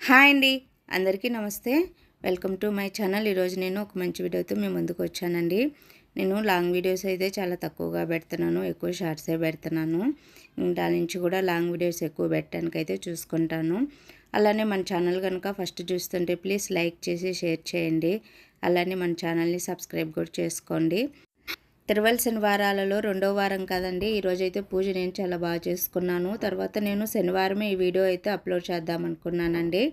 Hi అండి, అందరికీ నమస్తే. Welcome to my channel. ఈరోజు నేను ఒక మంచి వీడియోతో మీ ముందుకు వచ్చానండి. నేను లాంగ్ వీడియోస్ అయితే చాలా తక్కువగా పెడుతున్నాను, ఎక్కువ షార్ట్సే పెడుతున్నాను. దాని నుంచి కూడా లాంగ్ వీడియోస్ ఎక్కువ పెట్టడానికి అయితే చూసుకుంటాను. అలానే మన ఛానల్ కనుక ఫస్ట్ చూస్తుంటే ప్లీజ్ లైక్ చేసి షేర్ చేయండి. అలానే మన ఛానల్ని సబ్స్క్రైబ్ కూడా చేసుకోండి. తిరువల శనివారాలలో రెండో వారం కదండి. ఈరోజైతే పూజ నేను చాలా బాగా చేసుకున్నాను. తర్వాత నేను శనివారమే ఈ వీడియో అయితే అప్లోడ్ చేద్దాం అనుకున్నానండి.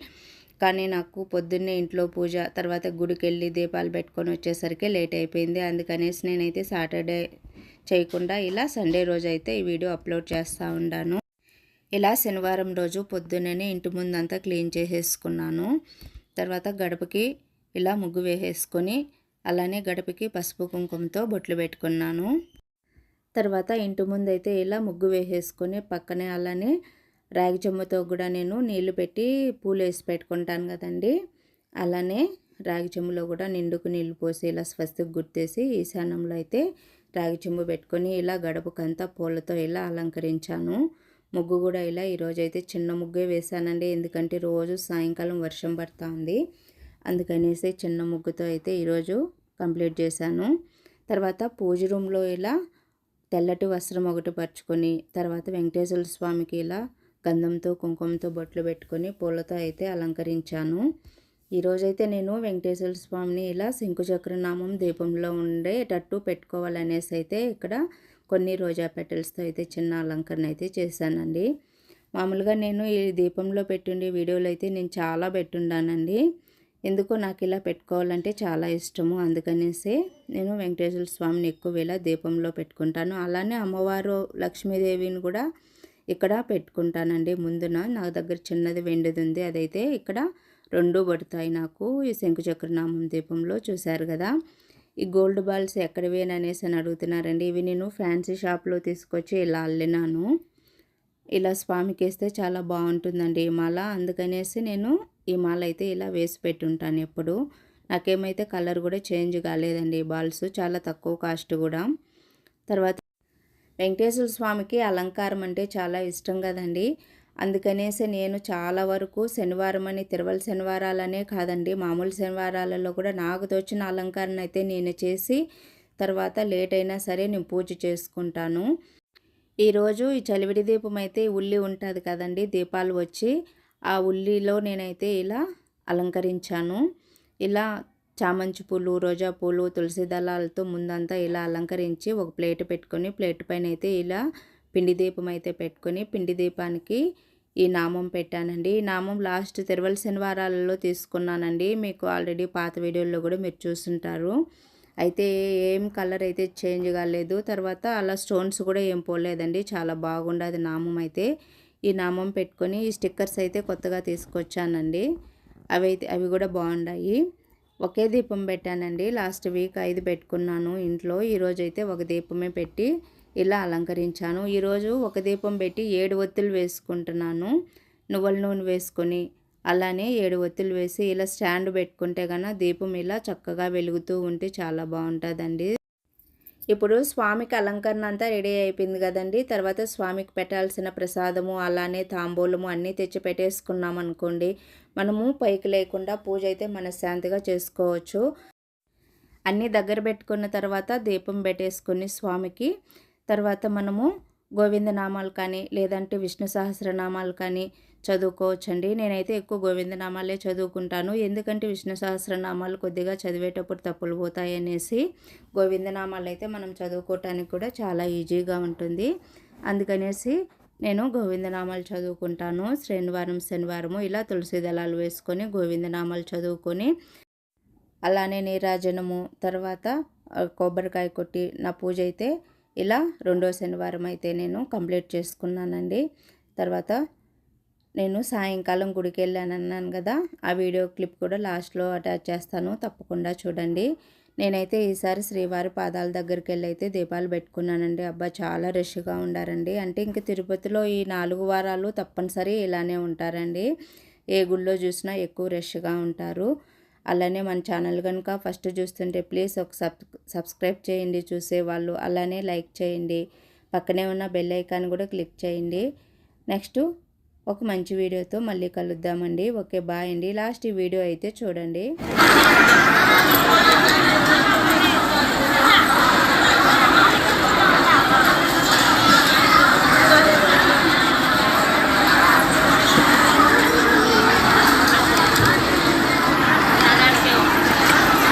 కానీ నాకు పొద్దున్నే ఇంట్లో పూజ, తర్వాత గుడికి వెళ్ళి దీపాలు పెట్టుకొని వచ్చేసరికి లేట్ అయిపోయింది. అందుకనేసి నేనైతే సాటర్డే చేయకుండా ఇలా సండే రోజు అయితే ఈ వీడియో అప్లోడ్ చేస్తూ ఉన్నాను. ఇలా శనివారం రోజు పొద్దున్నే ఇంటి ముందంతా క్లీన్ చేసేసుకున్నాను. తర్వాత గడపకి ఇలా ముగ్గు వేసేసుకొని అలానే గడపకి పసుపు కుంకుమతో బొట్లు పెట్టుకున్నాను. తర్వాత ఇంటి ముందైతే ఇలా ముగ్గు వేసేసుకొని పక్కనే అలానే రాగి చెంబుతో కూడా నేను నీళ్లు పెట్టి పూలు వేసి పెట్టుకుంటాను కదండి. అలానే రాగి చెంబులో కూడా నిండుకు నీళ్లు పోసి ఇలా స్వస్తికి గుర్తేసి ఈశాన్యంలో అయితే రాగి చెంబు పెట్టుకొని ఇలా గడపకంతా పూలతో ఇలా అలంకరించాను. ముగ్గు కూడా ఇలా ఈరోజైతే చిన్న ముగ్గే వేశానండి, ఎందుకంటే రోజు సాయంకాలం వర్షం పడుతూ ఉంది. అందుకనేసి చిన్న ముగ్గుతో అయితే ఈరోజు కంప్లీట్ చేశాను. తర్వాత పూజ రూమ్లో ఇలా తెల్లటి వస్త్రం ఒకటి పరుచుకొని తర్వాత వెంకటేశ్వర స్వామికి ఇలా గంధంతో కుంకుమతో బొట్లు పెట్టుకొని పూలతో అయితే అలంకరించాను. ఈరోజైతే నేను వెంకటేశ్వర స్వామిని ఇలా శంకుచక్ర నామం దీపంలో ఉండేటట్టు పెట్టుకోవాలనేసి అయితే ఇక్కడ కొన్ని రోజా పెటల్స్తో అయితే చిన్న అలంకరణ అయితే చేశానండి. మామూలుగా నేను ఈ దీపంలో పెట్టుండే వీడియోలు అయితే నేను చాలా పెట్టుండానండి. ఎందుకో నాకు ఇలా పెట్టుకోవాలంటే చాలా ఇష్టము. అందుకనేసి నేను వెంకటేశ్వర స్వామిని ఎక్కువ ఇలా దీపంలో పెట్టుకుంటాను. అలానే అమ్మవారు లక్ష్మీదేవిని కూడా ఇక్కడ పెట్టుకుంటానండి. ముందున నా దగ్గర చిన్నది వెండిది ఉంది, అదైతే ఇక్కడ రెండు పడతాయి నాకు ఈ శంకుచక్రనామం దీపంలో. చూశారు కదా, ఈ గోల్డ్ బాల్స్ ఎక్కడివి అనేసి అని అడుగుతున్నారండి. ఇవి నేను ఫ్యాన్సీ షాప్లో తీసుకొచ్చి ఇలా అల్లినాను. ఇలా స్వామికి వేస్తే చాలా బాగుంటుందండి ఈ మాల. అందుకనేసి నేను ఈ మాల అయితే ఇలా వేసి పెట్టుంటాను ఎప్పుడు. నాకేమైతే కలర్ కూడా చేంజ్ కాలేదండి. ఈ బాల్స్ చాలా తక్కువ కాస్ట్ కూడా. తర్వాత వెంకటేశ్వర స్వామికి అలంకారం అంటే చాలా ఇష్టం కదండి. అందుకనేసి నేను చాలా వరకు శనివారం అని తిరువల శనివారాలనే కాదండి, మామూలు శనివారాలలో కూడా నాకు తోచిన అలంకరణ అయితే నేను చేసి తర్వాత లేట్ అయినా సరే నేను పూజ చేసుకుంటాను. ఈరోజు ఈ చలివిడి దీపం అయితే ఉల్లి ఉంటుంది కదండి, దీపాలు వచ్చి ఆ ఉల్లిలో నేనైతే ఇలా అలంకరించాను. ఇలా చామంతి పూలు, రోజా పూలు, తులసి దళాలతో ముందంతా ఇలా అలంకరించి ఒక ప్లేట్ పెట్టుకొని ప్లేట్ పైన అయితే ఇలా పిండి దీపం అయితే పెట్టుకొని పిండి దీపానికి ఈ నామం పెట్టానండి. ఈ నామం లాస్ట్ తిరువల శనివారాలలో తీసుకున్నానండి. మీకు ఆల్రెడీ పాత వీడియోల్లో కూడా మీరు చూస్తుంటారు. అయితే ఏం కలర్ అయితే చేంజ్ కాలేదు. తర్వాత అలా స్టోన్స్ కూడా ఏం పోలేదండి, చాలా బాగుండదు నామం అయితే. ఈ నామం పెట్టుకొని ఈ స్టిక్కర్స్ అయితే కొత్తగా తీసుకొచ్చానండి. అవి కూడా బాగున్నాయి. ఒకే దీపం పెట్టానండి. లాస్ట్ వీక్ 5 పెట్టుకున్నాను ఇంట్లో. ఈరోజు అయితే ఒక దీపమే పెట్టి ఇలా అలంకరించాను. ఈరోజు ఒక దీపం పెట్టి 7 ఒత్తులు వేసుకుంటున్నాను. నువ్వుల నూనె వేసుకొని అలానే 7 ఒత్తులు వేసి ఇలా స్టాండ్ పెట్టుకుంటే కన్నా దీపం ఇలా చక్కగా వెలుగుతూ ఉంటే చాలా బాగుంటుందండి. ఇప్పుడు స్వామికి అలంకరణ అంతా రెడీ అయిపోయింది కదండి. తర్వాత స్వామికి పెట్టాల్సిన ప్రసాదము అలానే తాంబూలము అన్నీ తెచ్చి పెట్టేసుకున్నాం అనుకోండి, మనము పైకి లేకుండా పూజ అయితే మనశ్శాంతిగా చేసుకోవచ్చు. అన్నీ దగ్గర పెట్టుకున్న తర్వాత దీపం పెట్టేసుకుని స్వామికి తర్వాత మనము గోవిందనామాలు కానీ లేదంటే విష్ణు సహస్రనామాలు కానీ చదువుకోవచ్చండి. నేనైతే ఎక్కువ గోవిందనామాలే చదువుకుంటాను, ఎందుకంటే విష్ణు సహస్రనామాలు కొద్దిగా చదివేటప్పుడు తప్పులు పోతాయి అనేసి. గోవిందనామాలు అయితే మనం చదువుకోవటానికి కూడా చాలా ఈజీగా ఉంటుంది. అందుకనేసి నేను గోవిందనామాలు చదువుకుంటాను. శనివారము ఇలా తులసి దళాలు వేసుకొని గోవిందనామాలు చదువుకొని అలానే నీరాజనము తర్వాత కొబ్బరికాయ కొట్టి నా పూజ అయితే ఇలా రెండో శనివారం అయితే నేను కంప్లీట్ చేసుకున్నానండి. తర్వాత నేను సాయంకాలం గుడికి వెళ్ళాను అన్నాను కదా, ఆ వీడియో క్లిప్ కూడా లాస్ట్లో అటాచ్ చేస్తాను, తప్పకుండా చూడండి. నేనైతే ఈసారి శ్రీవారి పాదాల దగ్గరికి వెళ్ళి అయితే దీపాలు పెట్టుకున్నానండి. అబ్బా చాలా రష్గా ఉండారండి. అంటే ఇంక తిరుపతిలో ఈ 4 వారాలు తప్పనిసరి ఇలానే ఉంటారండి. ఏ గుళ్ళో చూసినా ఎక్కువ రష్గా ఉంటారు. అలానే మన ఛానల్ కనుక ఫస్ట్ చూస్తుంటే ప్లీజ్ ఒక సబ్స్క్రైబ్ చేయండి చూసేవాళ్ళు. అలానే లైక్ చేయండి, పక్కనే ఉన్న బెల్ ఐకాన్ కూడా క్లిక్ చేయండి. నెక్స్ట్ ఒక మంచి వీడియోతో మళ్ళీ కలుద్దామండి. ఓకే, బాయ్ అండి. లాస్ట్ ఈ వీడియో అయితే చూడండి.